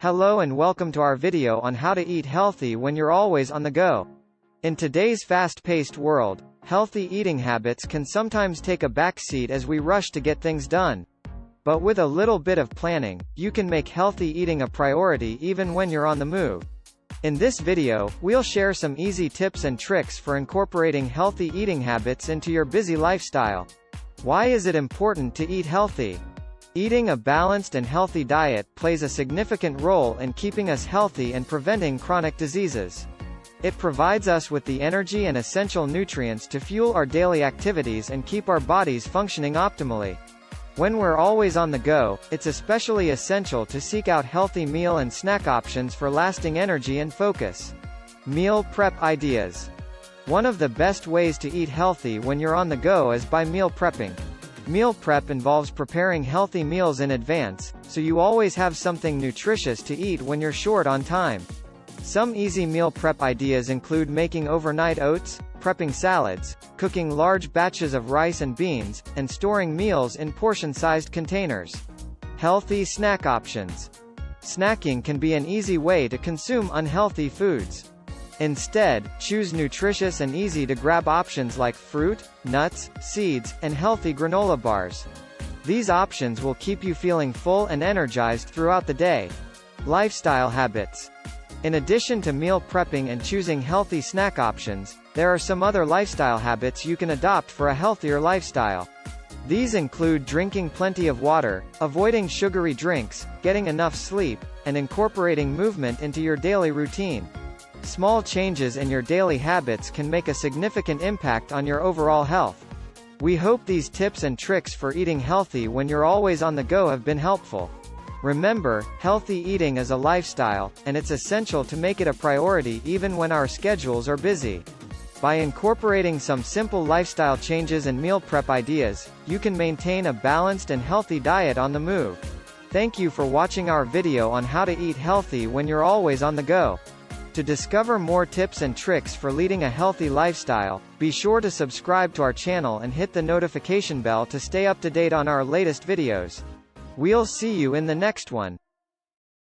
Hello and welcome to our video on how to eat healthy when you're always on the go. In today's fast-paced world, healthy eating habits can sometimes take a backseat as we rush to get things done. But with a little bit of planning, you can make healthy eating a priority even when you're on the move. In this video, we'll share some easy tips and tricks for incorporating healthy eating habits into your busy lifestyle. Why is it important to eat healthy? Eating a balanced and healthy diet plays a significant role in keeping us healthy and preventing chronic diseases. It provides us with the energy and essential nutrients to fuel our daily activities and keep our bodies functioning optimally. When we're always on the go, it's especially essential to seek out healthy meal and snack options for lasting energy and focus. Meal prep ideas. One of the best ways to eat healthy when you're on the go is by meal prepping. Meal prep involves preparing healthy meals in advance, so you always have something nutritious to eat when you're short on time. Some easy meal prep ideas include making overnight oats, prepping salads, cooking large batches of rice and beans, and storing meals in portion-sized containers. Healthy snack options. Snacking can be an easy way to consume unhealthy foods. Instead, choose nutritious and easy-to-grab options like fruit, nuts, seeds, and healthy granola bars. These options will keep you feeling full and energized throughout the day. Lifestyle habits. In addition to meal prepping and choosing healthy snack options, there are some other lifestyle habits you can adopt for a healthier lifestyle. These include drinking plenty of water, avoiding sugary drinks, getting enough sleep, and incorporating movement into your daily routine. Small changes in your daily habits can make a significant impact on your overall health. We hope these tips and tricks for eating healthy when you're always on the go have been helpful. Remember, healthy eating is a lifestyle, and it's essential to make it a priority even when our schedules are busy. By incorporating some simple lifestyle changes and meal prep ideas, you can maintain a balanced and healthy diet on the move. Thank you for watching our video on how to eat healthy when you're always on the go. To discover more tips and tricks for leading a healthy lifestyle, be sure to subscribe to our channel and hit the notification bell to stay up to date on our latest videos. We'll see you in the next one.